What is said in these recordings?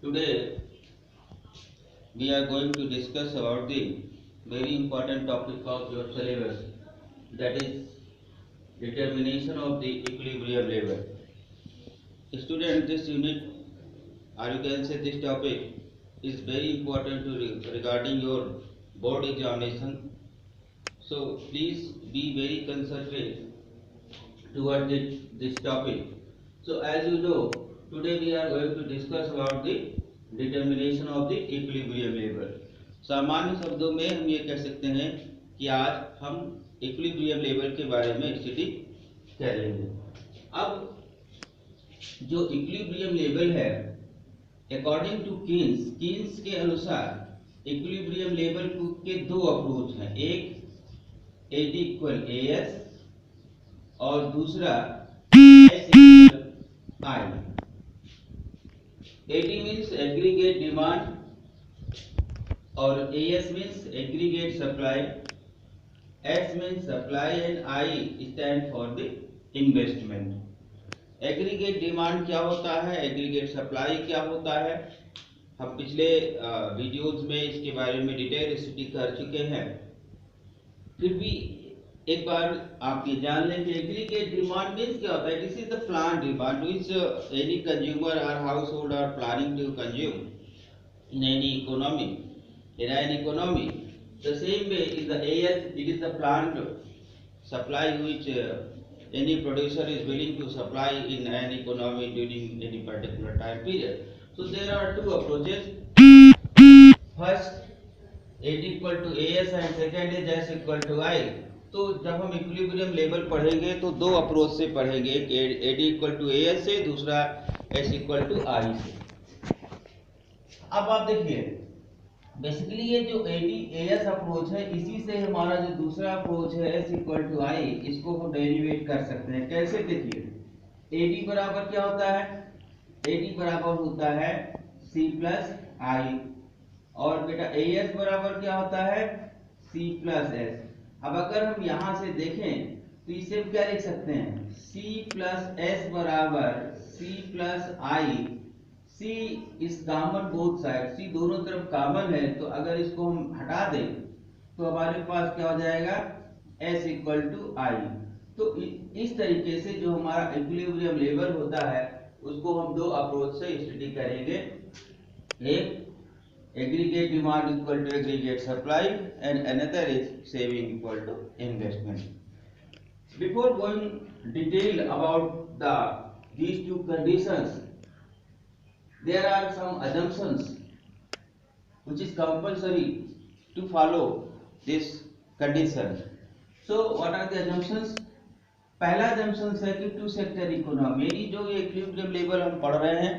Today we are going to discuss about the very important topic of your syllabus, that is determination of the equilibrium level. Student, this unit or you can say this topic is very important regarding your board examination. So please be very concentrated towards this topic. So as you know, today we are going to discuss about the determination of the equilibrium level. सामान्य शब्दों में हम ये कह सकते हैं कि आज हम इक्विलिब्रियम लेवल के बारे में स्टडी करेंगे। अब जो इक्विलिब्रियम लेवल है, अकॉर्डिंग टू कीन्स के अनुसार इक्विलिब्रियम लेवल के दो अप्रोच हैं, एक AD इक्वल AS और दूसरा S equal I। AD means aggregate demand और AS means aggregate supply, S means supply and I stand for the investment. Aggregate demand क्या होता है, एग्रीगेट सप्लाई क्या होता है, हम पिछले वीडियोज में इसके बारे में डिटेल स्टडी कर चुके हैं। फिर भी एक बार आप ये जान लें कि एग्रीगेट डिमांड मीन्स क्या होता है। This is the plan demand which any consumer or household are planning to consume in any economy. In an economy, the same way in the AS, it is the planned supply which any producer is willing to supply in an economy during any particular time period. So there are two approaches. First, AD equal to AS and second is S equal to I. तो जब हम equilibrium level पढ़ेंगे तो दो approach से पढ़ेंगे, AD equal to AS से, दूसरा S इक्वल टू I से। अब आप देखिए, बेसिकली ये जो AD-AS अप्रोच है, इसी से हमारा जो दूसरा अप्रोच है S इक्वल टू I, इसको हम डेरिवेट कर सकते हैं। कैसे? देखिए, AD बराबर क्या होता है, AD बराबर होता है C प्लस I और बेटा AS बराबर क्या होता है, C प्लस S। अब अगर हम यहां से देखें तो इसे हम क्या लिख सकते हैं, C प्लस S बराबर C plus I। C is common both side, C दोनों तरफ कॉमन है, तो अगर इसको हम हटा दें तो हमारे पास क्या हो जाएगा, S इक्वल टू I। तो इस तरीके से जो हमारा इक्विलिब्रियम लेवल होता है उसको हम दो अप्रोच से स्टडी करेंगे। एक aggregate demand equal to aggregate supply and another is saving equal to investment. Before going detail about these two conditions, there are some assumptions which is compulsory to follow this condition. So what are the assumptions? पहला assumption है कि to sector economy, जो ये equilibrium level हम पढ़ रहे हैं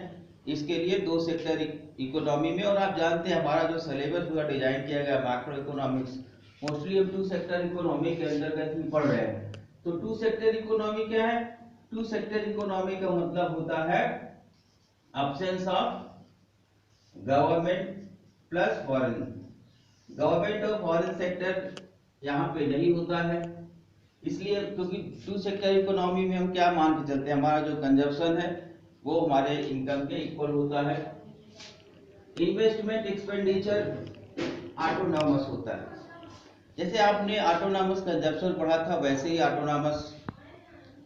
इसके लिए दो सेक्टर इकोनॉमी में, और आप जानते हैं हमारा जो सिलेबस हुआ डिजाइन किया गया मैक्रो इकोनॉमिक्स, मोस्टली हम टू सेक्टर इकोनॉमी के अंतर्गत ही पढ़ रहे हैं। तो टू सेक्टर इकोनॉमी क्या है, टू सेक्टर इकोनॉमी का मतलब होता है absence of government plus foreign. Government और फॉरेन सेक्टर यहाँ पे नहीं होता है, इसलिए क्योंकि टू सेक्टर इकोनॉमी में हम क्या मान के चलते हैं, हमारा जो कंजप्शन है वो हमारे इनकम के इक्वल होता है। इन्वेस्टमेंट एक्सपेंडिचर ऑटोनॉमस होता है। जैसे आपने ऑटोनॉमस कंजप्शन पढ़ा था, वैसे ही ऑटोनॉमस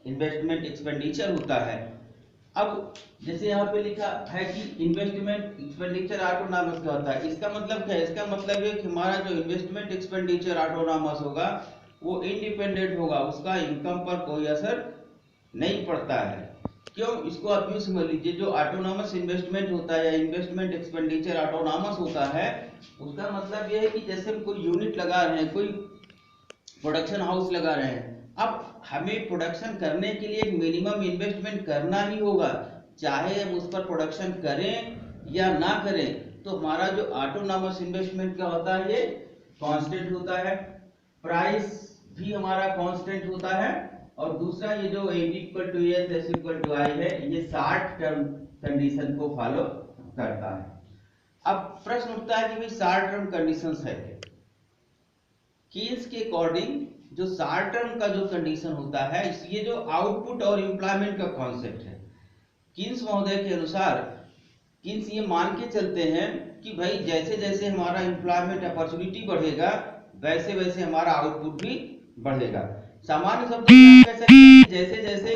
इन्वेस्टमेंट एक्सपेंडिचर होता है। अब जैसे यहाँ पे लिखा है कि इन्वेस्टमेंट एक्सपेंडिचर ऑटोनॉमस क्या होता है, इसका मतलब क्या है, इसका मतलब है कि हमारा जो इन्वेस्टमेंट एक्सपेंडिचर ऑटोनॉमस होगा वो इंडिपेंडेंट होगा, उसका इनकम पर कोई असर नहीं पड़ता है। क्यों, इसको आप यूं समझ लीजिए, जो ऑटोनॉमस इन्वेस्टमेंट होता है या इन्वेस्टमेंट एक्सपेंडिचर ऑटोनॉमस होता है, उसका मतलब यह है कि जैसे हम कोई यूनिट लगा रहे हैं, कोई प्रोडक्शन हाउस लगा रहे हैं, अब हमें प्रोडक्शन करने के लिए मिनिमम इन्वेस्टमेंट करना ही होगा, चाहे हम उस पर प्रोडक्शन करें या ना करें। तो हमारा जो ऑटोनॉमस इन्वेस्टमेंट क्या होता है, ये कांस्टेंट होता है, प्राइस भी हमारा कांस्टेंट होता है, और दूसरा ये जो AD equal to AS S equal to I है, ये 60 टर्म कंडीशन को फॉलो करता है। अब प्रश्न उठता है कि भाई 60 टर्म कंडीशंस है, कीन्स के अकॉर्डिंग जो 60 टर्म का जो कंडीशन होता है, ये जो आउटपुट और एम्प्लॉयमेंट का कॉन्सेप्ट है, कीन्स महोदय के अनुसार मीन्स ये मान के चलते हैं कि भाई जैसे जैसे हमारा एम्प्लॉयमेंट अपॉर्चुनिटी बढ़ेगा वैसे वैसे हमारा आउटपुट भी बढ़ेगा। सामान्य शब्दों में कह सकते हैं कि जैसे जैसे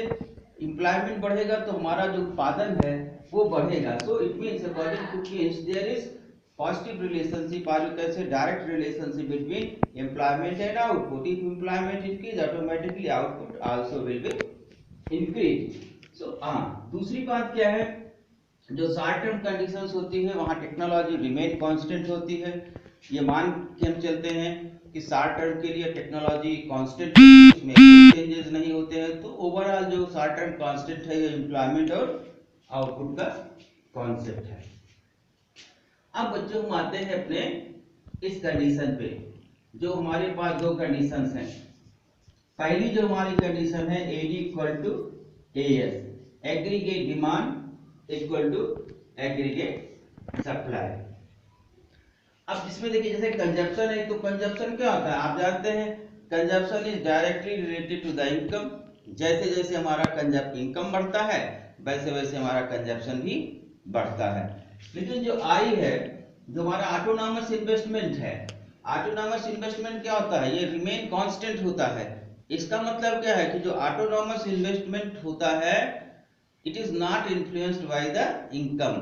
एम्प्लॉयमेंट बढ़ेगा तो हमारा जो उत्पादन है वो बढ़ेगा। So it means according to Keynes there is positive relationship or you can say direct relationship between employment and output. If employment increase automatically output also will be increase. So दूसरी बात क्या है, जो शॉर्ट टर्म कंडीशंस होती है वहां technology remain constant होती है। ये मान के हम चलते हैं कि शॉर्ट टर्म के लिए टेक्नोलॉजी कांस्टेंट है, इसमें कोई चेंजेस नहीं होते हैं। तो ओवरऑल जो शॉर्ट टर्म कांस्टेंट है ये एम्प्लॉयमेंट और आउटपुट का कॉन्सेप्ट है। अब बच्चों हम आते हैं अपने इस कंडीशन पे, जो हमारे पास दो कंडीशंस हैं। पहली जो हमारी कंडीशन है AD equal to AS, aggregate demand equal to aggregate supply. अब इसमें देखिए जैसे कंजप्शन है, तो कंजप्शन क्या होता है आप जानते हैं, consumption is directly related to the income. जैसे जैसे हमारा इनकम बढ़ता है वैसे वैसे हमारा कंजप्शन भी बढ़ता है। लेकिन जो आई है, जो हमारा ऑटोनॉमस इन्वेस्टमेंट है, ऑटोनॉमस इन्वेस्टमेंट क्या होता है, ये रिमेन कांस्टेंट होता है। इसका मतलब क्या है कि जो ऑटोनॉमस इन्वेस्टमेंट होता है it is not influenced by the income,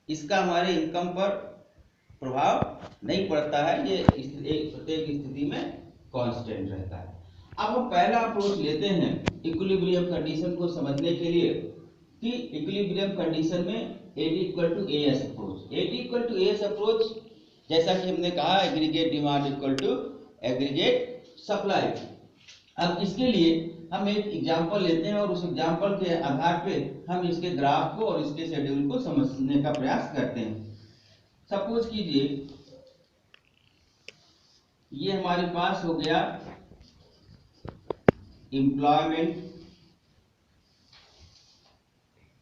इसका हमारे इनकम पर प्रभाव नहीं पड़ता है, ये प्रत्येक स्थिति में कांस्टेंट रहता है। अब हम पहला अप्रोच लेते हैं इक्विलिब्रियम कंडीशन को समझने के लिए कि इक्विलिब्रियम कंडीशन में AD equal to AS approach. AD equal to AS approach जैसा कि हमने कहा aggregate demand equal to aggregate supply. अब इसके लिए हम एक एग्जांपल लेते हैं और उस एग्जांपल के आधार पे हम इसके ग्राफ को और इसके शेड्यूल को समझने का प्रयास करते हैं। सपोज कीजिए ये हमारे पास हो गया एम्प्लॉयमेंट,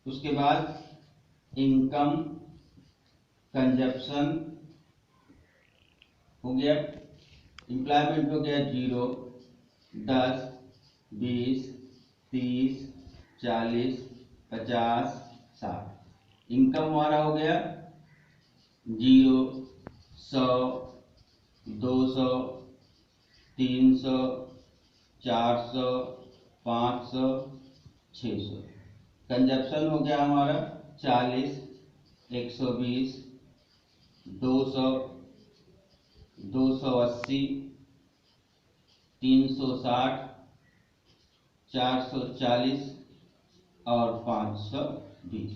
उसके बाद इनकम, कंजप्शन हो गया, एम्प्लॉयमेंट हो गया 0, 10, 20, 30, 40, 50, 60। इनकम हमारा हो गया 0, 100, 200, 300, 400, 500, 600। कंजप्शन हो गया हमारा 40, 120, 200, 280, 360, 440 और 520।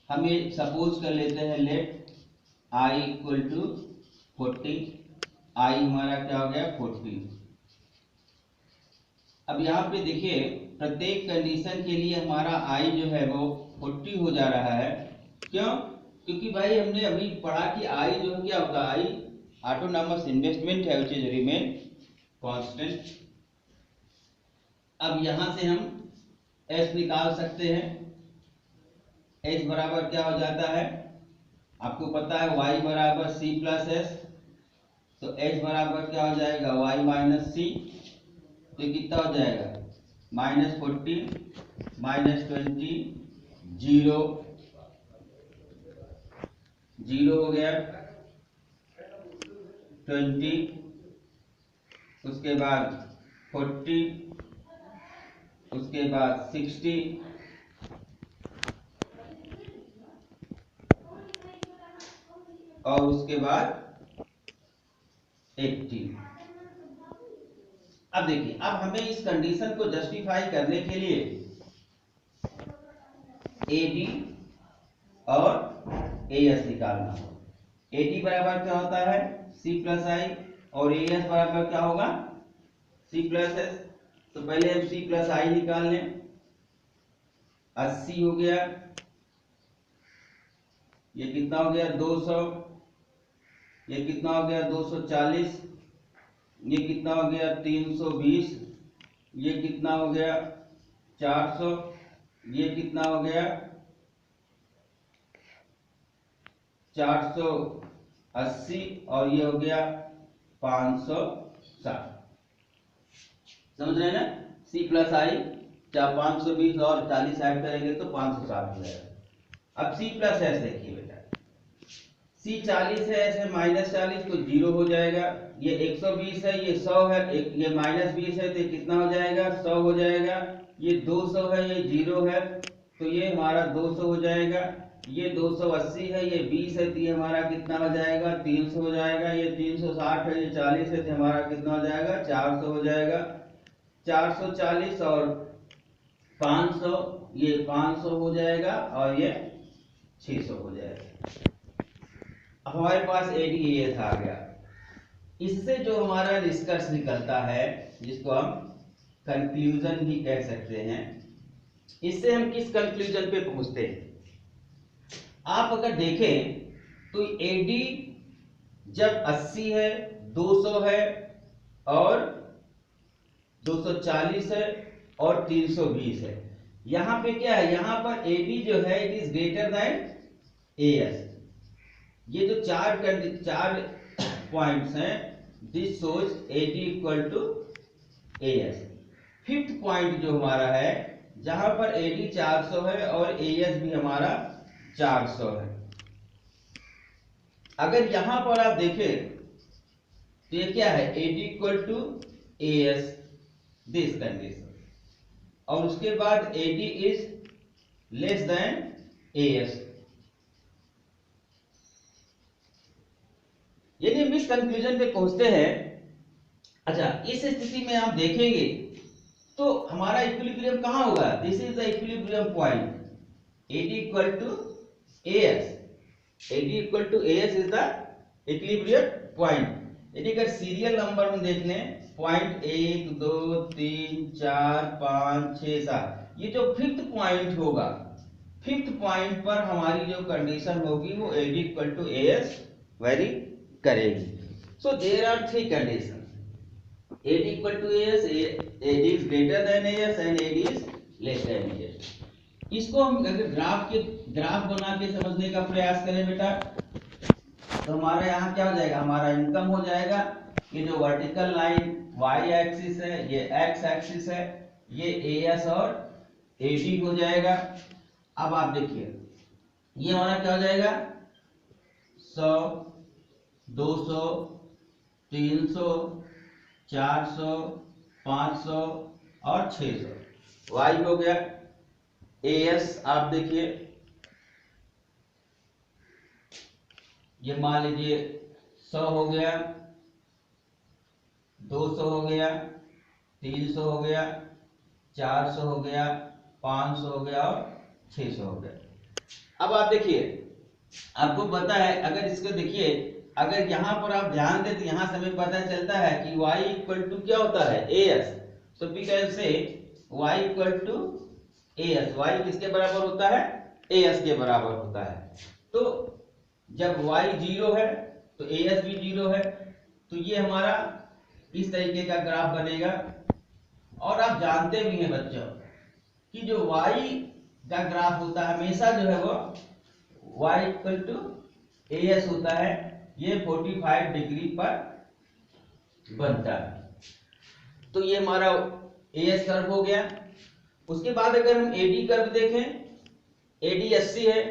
हम ये सपोज कर लेते हैं let I equal to 40, I हमारा क्या हो गया 40। अब यहाँ पे देखिए प्रत्येक कंडीशन के लिए हमारा I जो है वो 40 हो जा रहा है। क्यों? क्योंकि भाई हमने अभी पढ़ा कि I जो है क्या होता है, I ऑटोनॉमस इन्वेस्टमेंट है व्हिच इज रिमेन कांस्टेंट। अब यहां से हम S निकाल सकते हैं। H बराबर क्या हो जाता है, आपको पता है Y बराबर C प्लस S, तो H बराबर क्या हो जाएगा Y माइनस C। तो कितना हो जाएगा -40 -20 0 0 हो गया 20, उसके बाद 40, उसके बाद 60, और उसके बाद 80। अब देखिए अब हमें इस कंडीशन को जस्टिफाई करने के लिए AD और AS निकालना होगा। AD बराबर क्या होता है C प्लस I और AS बराबर क्या होगा C प्लस S। तो पहले हम C प्लस I निकाल लें। 80 हो गया, ये कितना हो गया 200, ये कितना हो गया 240, ये कितना हो गया 320, ये कितना हो गया 400, ये कितना हो गया 480 और ये हो गया 560। समझ रहे हैं ना, C प्लस I 520 और 40 ऐड करेंगे तो 560 हो जाएगा। अब C प्लस एस देखिए बेटा, C 40 है, ऐसे -40 तो 0 हो जाएगा। ये 120 है, ये 100 है, ये -20 है तो ये कितना हो जाएगा, 100 हो जाएगा। ये 200 है, ये 0 है तो ये हमारा 200 हो जाएगा। ये 280 है, ये 20 है तो ये हमारा कितना हो जाएगा, 300 हो जाएगा। ये 360 है, ये 40 है तो हमारा कितना हो जाएगा, 400 हो जाएगा। 440 और 500, ये 500 हो जाएगा और ये 600 हो जाएगा। अब हमारे पास एडीएएस आ गया। इससे जो हमारा निष्कर्ष निकलता है, जिसको हम कंक्लूजन भी कह सकते हैं, इससे हम किस कंक्लूजन पे पहुंचते हैं? आप अगर देखें तो एडी जब 80 है, 200 है और 240 है और 320 है, यहां पे क्या है, यहां पर एडी जो है it is greater than AS. ये जो चार पॉइंट्स हैं, this shows AD equal to AS. Fifth point जो हमारा है, जहां पर एडी 400 है और एएस भी हमारा 400 है, अगर यहां पर आप देखें तो ये क्या है, AD equal to AS, this condition, और उसके बाद AD is less than AS, यानी हम इस कंक्लूजन पे पहुंचते हैं। अच्छा, इस स्थिति में आप देखेंगे तो हमारा इक्विलिब्रियम कहां होगा, this is the equilibrium point, AD equal to AS, AD equal to AS is the equilibrium point. यदि अगर सीरियल नंबर में देख लें, पॉइंट 1 2 3 4 5 6 7, ये जो फिफ्थ पॉइंट होगा, फिफ्थ पॉइंट पर हमारी जो कंडीशन होगी वो AD equal to AS vary करेगी। So there are three condition, AD equal to AS, AD is greater than AS and AD is less than AS। इसको हम अगर ग्राफ बना के समझने का प्रयास करें बेटा, तो हमारा यहाँ क्या हो जाएगा, हमारा इनकम हो जाएगा। ये जो वर्टिकल लाइन y एक्सिस है, ये x एक्सिस है, ये AS और AD हो जाएगा। अब आप देखिए ये हमारा क्या हो जाएगा, 100 200 300 400 500 और 600, y हो गया। AS आप देखिए, ये मान लीजिए 100 हो गया, 200 हो गया, 300 हो गया, 400 हो गया, 500 हो गया और 600 हो गया। अब आप देखिए, आपको पता है, अगर इसको देखिए, अगर यहां पर आप ध्यान दें तो यहां से हमें पता चलता है कि y इक्वल टू क्या होता है, AS। So we can say y equal to AS, y किसके बराबर होता है, AS के बराबर होता है। तो जब y 0 है तो AS भी 0 है, तो ये हमारा इस तरीके का ग्राफ बनेगा। और आप जानते भी हैं बच्चों कि जो y का ग्राफ होता है हमेशा जो है वो y इक्वल टू AS होता है, ये 45 डिग्री पर बनता है। तो ये हमारा AS कर्व हो गया। उसके बाद अगर हम AD कर्व देखें, AD 80 है।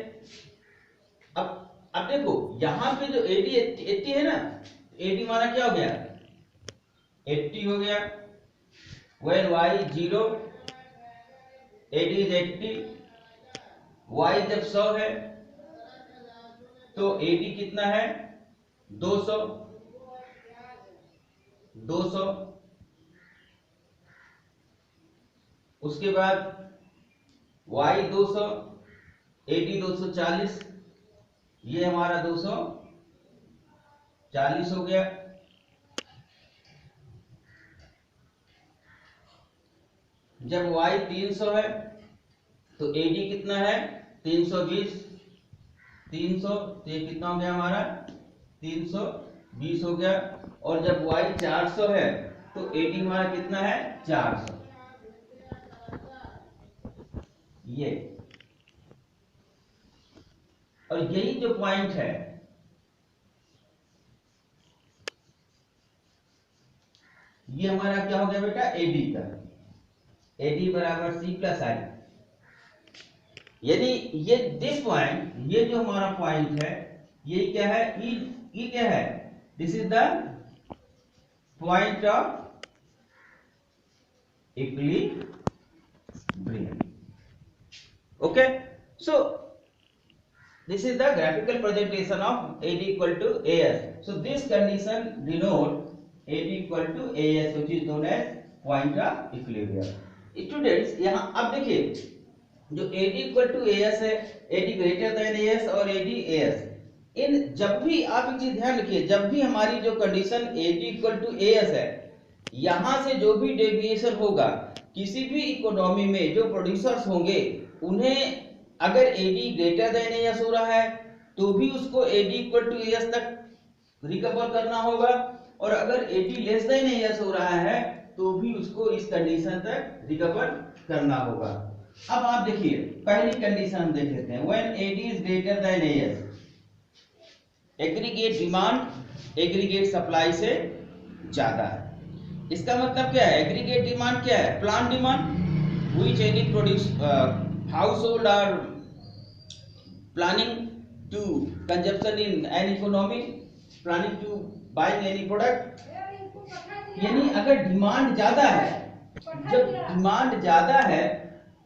अब देखो यहां पे जो AD 80 है ना, AD हमारा क्या हो गया, 80 हो गया। when y 0, AD is 80, y जब 100 है तो AD कितना है, 200। उसके बाद y 200, AD 240, ये हमारा 240 हो गया। जब y 300 है तो AD कितना है, 320, 300 तो ये कितना हो गया हमारा, 320 हो गया। और जब y 400 है तो AD हमारा कितना है, 400। ये और यही जो पॉइंट है, ये हमारा क्या हो गया बेटा, AD का, AD बराबर C प्लस I। यानी ये दिस पॉइंट, ये जो हमारा पॉइंट है, ये क्या है, ई क्या है, this is the point of equilibrium. Okay, so this is the graphical presentation of AD equal to AS. So this condition denote AD equal to AS, which is known as point of equilibrium. Students, यहाँ अब देखिए जो AD equal to AS है, AD greater than AS और AD AS, इन जब भी आप एक चीज ध्यान रखिए, जब भी हमारी जो condition AD equal to AS है, यहाँ से जो भी डेविएशन होगा किसी भी इकोनॉमी में जो प्रोड्यूसर्स होंगे उन्हें अगर AD ग्रेटर देन AS हो रहा है तो भी उसको AD इक्वल टू AS तक रिकवर करना होगा, और अगर AD लेस देन AS हो रहा है तो भी उसको इस कंडीशन तक रिकवर करना होगा. अब आप देखिए पहली कंडीशन हम देख लेते हैं. When AD is greater than AS, aggregate demand aggregate supply से ज्यादा है. इसका मतलब क्या है, एग्रीगेट डिमांड क्या है, plant demand, which any produce household are planning to consumption in an economy, planning to buying any product. यानी अगर डिमांड ज्यादा है, जब डिमांड ज्यादा है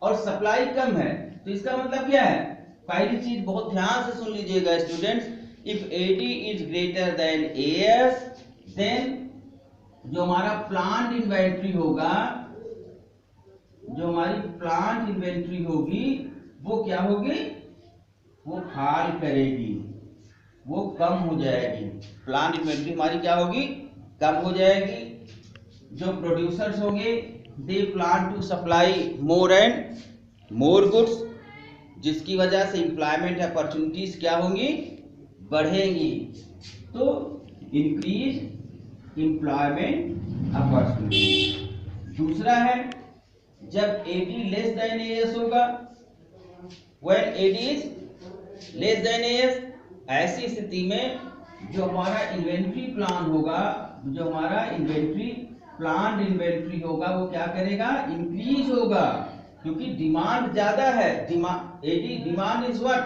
और सप्लाई कम है तो इसका मतलब क्या है, पहली चीज बहुत ध्यान से सुन लीजिएगा students, if AD is greater than AS then जो हमारा प्लांट इन्वेंट्री होगा, जो हमारी प्लांट इन्वेंट्री होगी वो क्या होगी, वो फॉल करेगी, वो कम हो जाएगी. प्लांट इन्वेंट्री हमारी क्या होगी, कम हो जाएगी. जो प्रोड्यूसर्स होंगे they plan to supply more and more goods, जिसकी वजह से एम्प्लॉयमेंट अपॉर्चुनिटीज क्या होंगी, बढ़ेंगी. तो इंक्रीज एम्प्लॉयमेंट अपॉर्चुनिटी. दूसरा है जब AD लेस देन AS होगा, when AD is less than AS, ऐसी स्थिति में जो हमारा इन्वेंट्री प्लान होगा, जो हमारा प्लांट इन्वेंट्री होगा वो क्या करेगा, इंक्रीज होगा, क्योंकि डिमांड ज्यादा है. AD demand is what,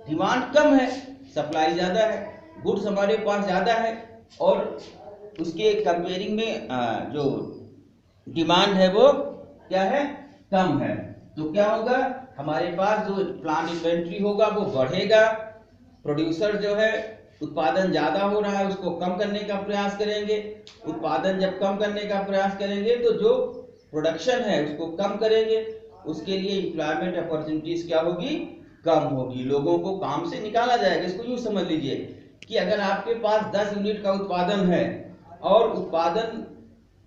demand कम है, सप्लाई ज्यादा है, गुड्स हमारे पास ज्यादा है और उसके कंपेयरिंग में जो डिमांड है वो क्या है, कम है. तो क्या होगा, हमारे पास जो प्लांट इन्वेंट्री होगा वो बढ़ेगा. प्रोड्यूसर जो है उत्पादन ज्यादा हो रहा है उसको कम करने का प्रयास करेंगे. उत्पादन जब कम करने का प्रयास करेंगे तो जो प्रोडक्शन है उसको कम करेंगे, उसके लिए एम्प्लॉयमेंट अपॉर्चुनिटीज क्या होगी, कम होगी, लोगों को काम से निकाला जाएगा. इसको यूं समझ लीजिए कि अगर आपके पास 10 यूनिट का उत्पादन है और उत्पादन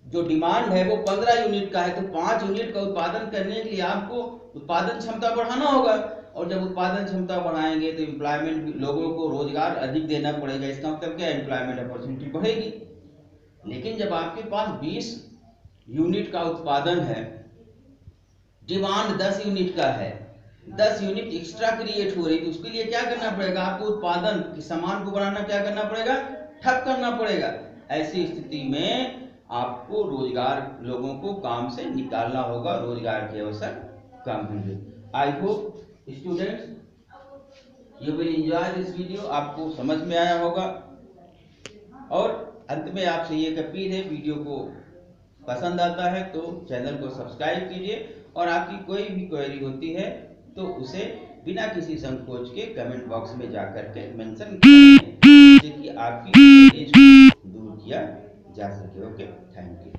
जो डिमांड है वो 15 यूनिट का है, तो 5 यूनिट का उत्पादन करने के लिए आपको उत्पादन क्षमता बढ़ाना होगा, और जब उत्पादन क्षमता बढ़ाएंगे तो एम्प्लॉयमेंट, लोगों को रोजगार अधिक देना पड़ेगा. इसका मतलब क्या है, एम्प्लॉयमेंट अपॉर्चुनिटी बढ़ेगी. लेकिन जब आपके पास 20 यूनिट का उत्पादन है, डिमांड 10 यूनिट का है, 10 यूनिट एक्स्ट्रा क्रिएट हो रही, तो उसके लिए क्या करना पड़ेगा, आपको उत्पादन के सामान को बढ़ाना क्या करना पड़ेगा, ठप करना पड़ेगा. ऐसी स्थिति में आपको रोजगार, लोगों को काम से निकालना होगा, रोजगार के अवसर कम होंगे. I hope students you will enjoy this video. आपको समझ में आया होगा. और अंत में आपसे ये अपील है, वीडियो को पसंद आता है तो चैनल को सब्सक्राइब कीजिए, और आपकी कोई भी क्वेरी होती है तो उसे बिना किसी संकोच के कमेंट बॉक्स में जाकर के मेंशन करें, जिससे कि आपकी क्वेरीज को दूर किया जा सके. Okay, thank you.